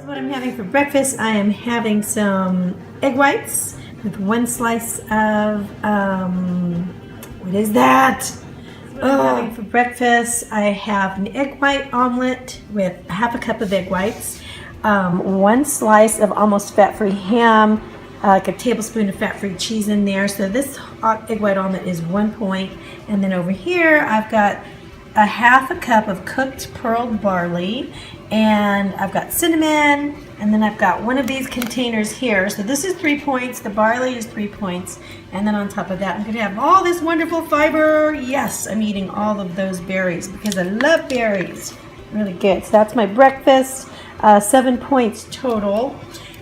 This is what I'm having for breakfast. I am having some egg whites with one slice of, what is that? Oh, having for breakfast, I have an egg white omelet with half a cup of egg whites, one slice of almost fat-free ham, like a tablespoon of fat-free cheese in there. So this egg white omelet is 1 point. And then over here, I've got a half a cup of cooked pearled barley, and I've got cinnamon, and then I've got one of these containers here. So this is 3 points, the barley is 3 points, and then on top of that I'm going to have all this wonderful fiber. Yes, I'm eating all of those berries because I love berries. Really good. So that's my breakfast, 7 points total.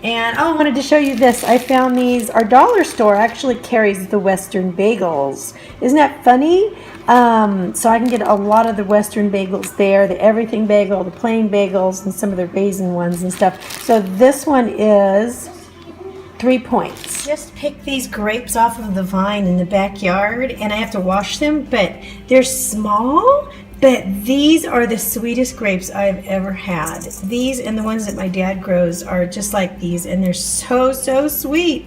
And I wanted to show you this. I found these. Our dollar store actually carries the Western bagels. Isn't that funny? So I can get a lot of the Western bagels there, the everything bagel, the plain bagels, and some of the raisin ones and stuff. So this one is 3 points. Just picked these grapes off of the vine in the backyard, and I have to wash them, but they're small. But these are the sweetest grapes I've ever had. These and the ones that my dad grows are just like these, and they're so sweet.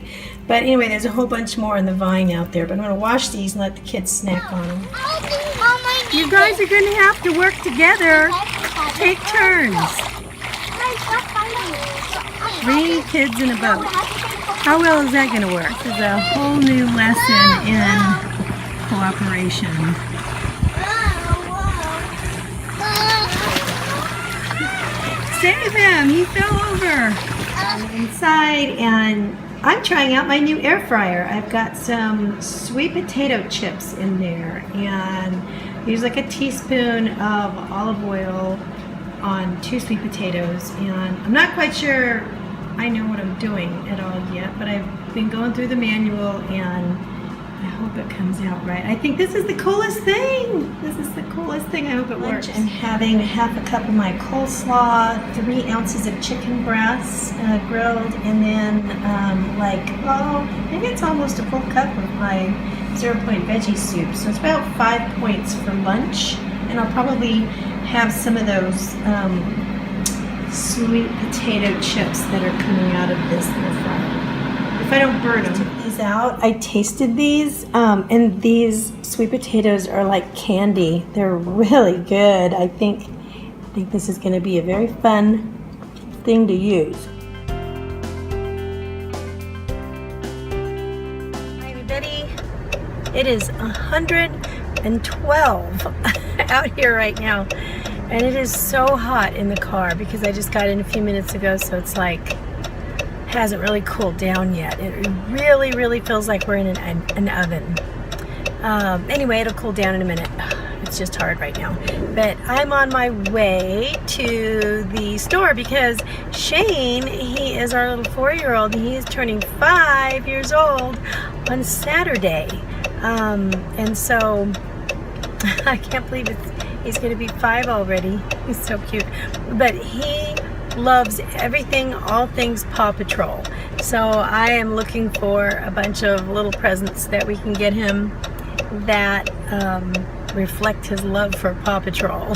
But anyway, there's a whole bunch more in the vine out there, but I'm going to wash these and let the kids snack on them. You guys are going to have to work together. Take turns. 3 kids in a boat. How well is that going to work? This is a whole new lesson in cooperation. Save him! He fell over. I'm inside and I'm trying out my new air fryer. I've got some sweet potato chips in there, and use like a teaspoon of olive oil on 2 sweet potatoes. And I'm not quite sure I know what I'm doing at all yet, but I've been going through the manual and I hope it comes out right. I think this is the coolest thing. This is the coolest thing. I hope it works. I'm having half a cup of my coleslaw, 3 ounces of chicken breasts grilled, and then maybe it's almost a full cup of my 0-point veggie soup. So it's about 5 points for lunch, and I'll probably have some of those sweet potato chips that are coming out of this little fryer. If I don't burn them. These out. I tasted these, and these sweet potatoes are like candy. They're really good. I think this is going to be a very fun thing to use. Hi everybody. It is 112 out here right now, and it is so hot in the car because I just got in a few minutes ago, so it's like hasn't really cooled down yet. It really feels like we're in an oven. Anyway, it'll cool down in a minute. It's just hard right now. But I'm on my way to the store because Shane, he is our little 4-year-old, and he is turning 5 years old on Saturday. And so I can't believe he's going to be 5 already. He's so cute. But he loves everything, all things Paw Patrol. So I am looking for a bunch of little presents that we can get him that reflect his love for Paw Patrol.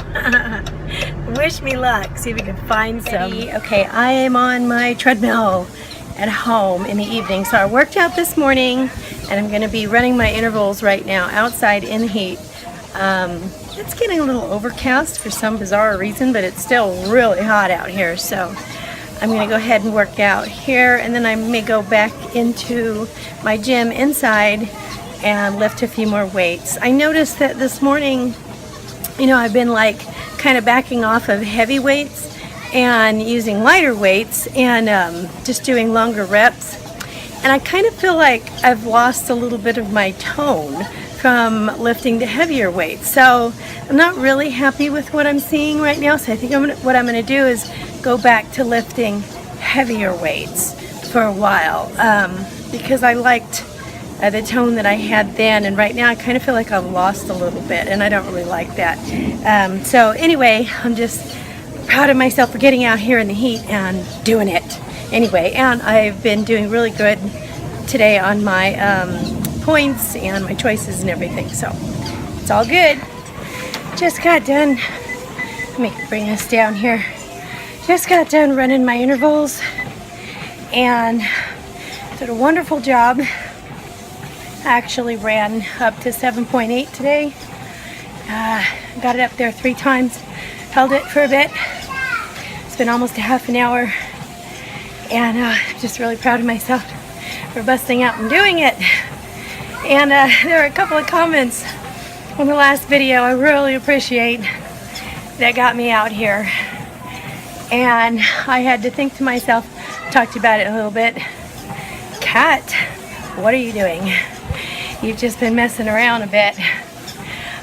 Wish me luck. See if we can find some. Okay, I am on my treadmill at home in the evening. So I worked out this morning, and I'm going to be running my intervals right now outside in the heat. It's getting a little overcast for some bizarre reason, but it's still really hot out here, so I'm going to go ahead and work out here, and then I may go back into my gym inside and lift a few more weights. I noticed that this morning, I've been like kind of backing off of heavy weights and using lighter weights and just doing longer reps, and I kind of feel like I've lost a little bit of my tone from lifting the heavier weights. So I'm not really happy with what I'm seeing right now. So I think what I'm going to do is go back to lifting heavier weights for a while because I liked the tone that I had then, and right now I kind of feel like I've lost a little bit, and I don't really like that. So anyway, I'm just proud of myself for getting out here in the heat and doing it. Anyway, and I've been doing really good today on my points and my choices and everything, so it's all good. Just got done. Let me bring this down here. Just got done running my intervals and did a wonderful job. Actually ran up to 7.8 today. Got it up there 3 times. Held it for a bit. It's been almost a half an hour. And just really proud of myself for busting out and doing it. And there were a couple of comments on the last video I really appreciate that got me out here. And I had to think to myself, talked about it a little bit. Kat, what are you doing? You've just been messing around a bit,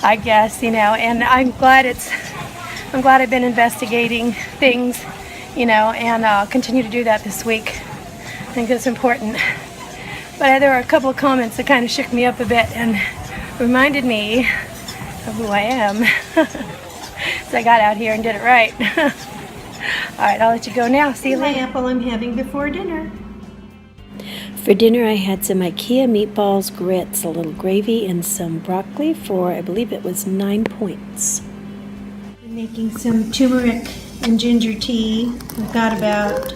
I guess, you know, and I'm glad I've been investigating things, you know, and I'll continue to do that this week. I think that's important. But there were a couple of comments that kind of shook me up a bit and reminded me of who I am. So I got out here and did it right. All right, I'll let you go now. See you later. My apple I'm having before dinner. For dinner, I had some IKEA meatballs, grits, a little gravy, and some broccoli for, I believe it was 9 points. I'm making some turmeric and ginger tea. I've got about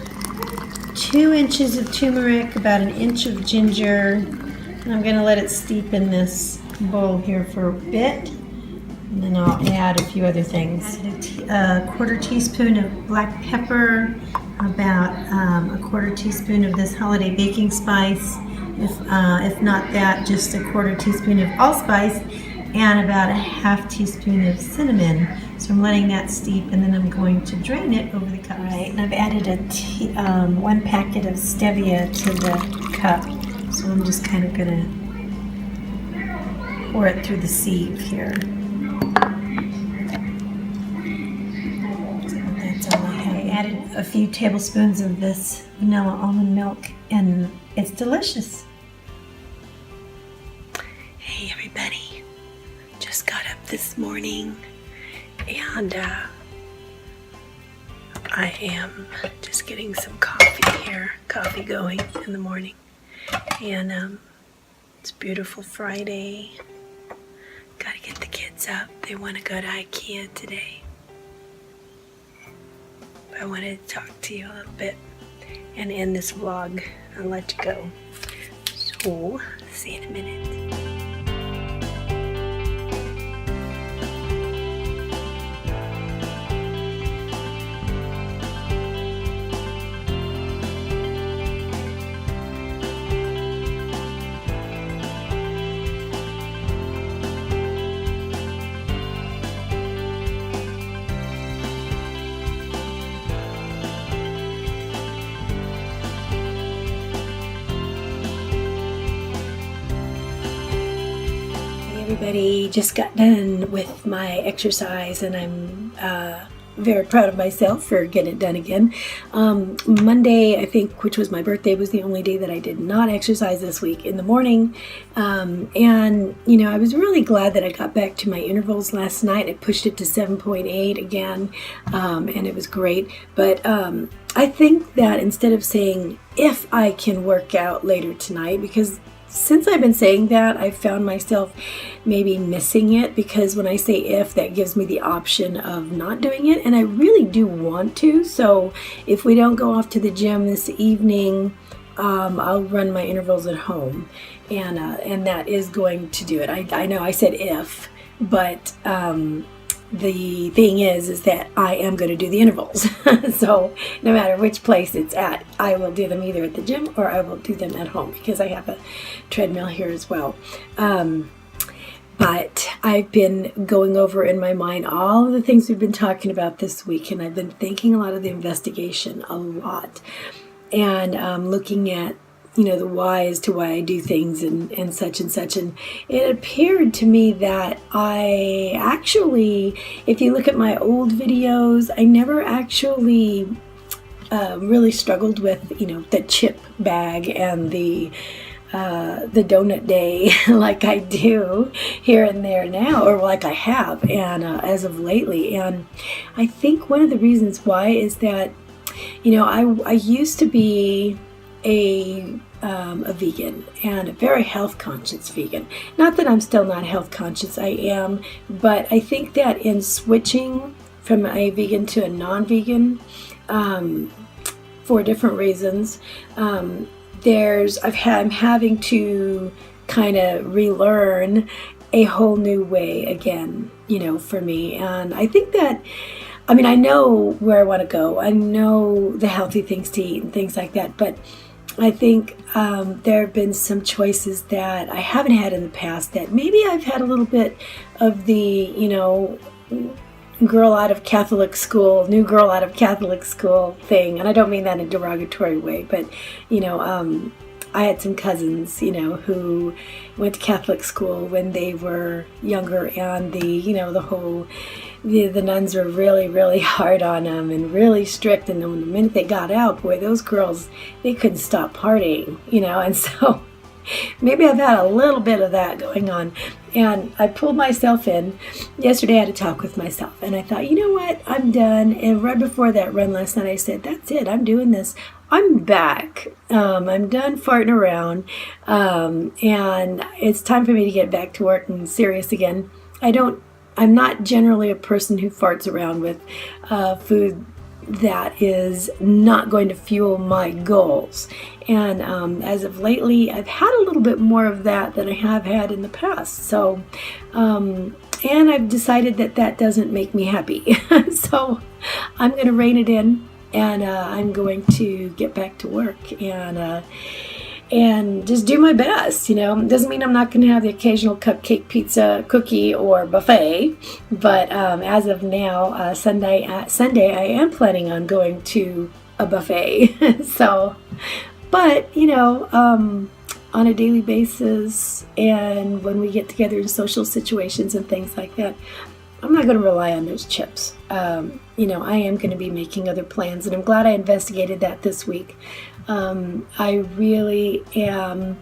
2 inches of turmeric, about 1 inch of ginger, and I'm going to let it steep in this bowl here for a bit. And then I'll add a few other things. A 1/4 teaspoon of black pepper, about a 1/4 teaspoon of this holiday baking spice, if not that, just a 1/4 teaspoon of allspice, and about a 1/2 teaspoon of cinnamon. So I'm letting that steep, and then I'm going to drain it over the cup. All right, and I've added 1 packet of stevia to the cup, so I'm just kind of gonna pour it through the sieve here. Added a few tablespoons of this vanilla almond milk, and it's delicious. Hey everybody, just got up this morning and I am just getting some coffee going in the morning, and it's a beautiful Friday. Gotta get the kids up. They want to go to IKEA today. I wanted to talk to you a little bit and end this vlog. I'll let you go. So, see you in a minute. Everybody, just got done with my exercise, and I'm very proud of myself for getting it done again. Monday, I think, which was my birthday, was the only day that I did not exercise this week in the morning. And, you know, I was really glad that I got back to my intervals last night. I pushed it to 7.8 again, and it was great. But I think that instead of saying if I can work out later tonight, because since I've been saying that, I've found myself maybe missing it, because when I say if, that gives me the option of not doing it, and I really do want to. So if we don't go off to the gym this evening, I'll run my intervals at home, and that is going to do it. I know I said if, but the thing is that I am going to do the intervals. So no matter which place it's at, I will do them either at the gym or I will do them at home, because I have a treadmill here as well. But I've been going over in my mind all of the things we've been talking about this week, and I've been thinking a lot of the investigation a lot, and looking at, you know, the why as to why I do things and such and such. And it appeared to me that I actually, if you look at my old videos, I never actually really struggled with, you know, the chip bag and the donut day like I do here and there now, or like I have, and as of lately. And I think one of the reasons why is that, you know, I used to be a vegan, and a very health conscious vegan. Not that I'm still not health conscious, I am, but I think that in switching from a vegan to a non-vegan, for different reasons. I'm having to kind of relearn a whole new way again, for me. And I think that, I know where I want to go. I know the healthy things to eat and things like that. But I think there have been some choices that I haven't had in the past that maybe I've had a little bit of the, girl out of Catholic school, new girl out of Catholic school thing. And I don't mean that in a derogatory way, but, I had some cousins, who went to Catholic school when they were younger, and the nuns were really, really hard on them and really strict. And then the minute they got out, boy, those girls, they couldn't stop partying, and so maybe I've had a little bit of that going on. And I pulled myself in. Yesterday I had a talk with myself, and I thought, you know what, I'm done. And right before that run last night, I said, that's it, I'm doing this. I'm back. I'm done farting around. And it's time for me to get back to work and serious again. I'm not generally a person who farts around with food that is not going to fuel my goals. And as of lately, I've had a little bit more of that than I have had in the past. So, and I've decided that doesn't make me happy. So I'm going to rein it in, and I'm going to get back to work and just do my best. It doesn't mean I'm not going to have the occasional cupcake, pizza, cookie, or buffet. But as of now, Sunday, I am planning on going to a buffet. So, but on a daily basis, and when we get together in social situations and things like that, I'm not going to rely on those chips. I am going to be making other plans, and I'm glad I investigated that this week. I really am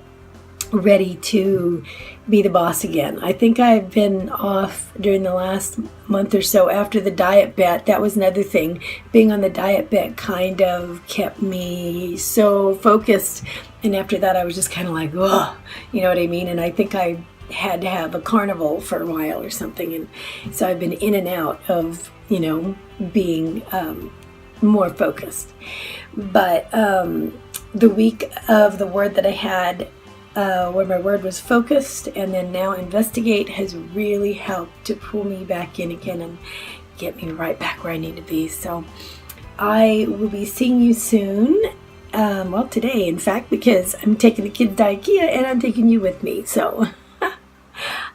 ready to be the boss again. I think I've been off during the last month or so after the diet bet. That was another thing. Being on the diet bet kind of kept me so focused, and after that I was just kind of like, oh, you know what I mean? And I think I had to have a carnival for a while or something, and so I've been in and out of being more focused. But the week of the word that I had, where my word was focused and then now investigate, has really helped to pull me back in again and get me right back where I need to be. So I will be seeing you soon. Today, in fact, because I'm taking the kids to IKEA and I'm taking you with me. So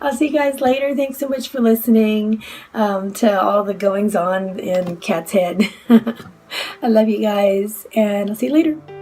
I'll see you guys later. Thanks so much for listening to all the goings on in Kat's head. I love you guys, and I'll see you later.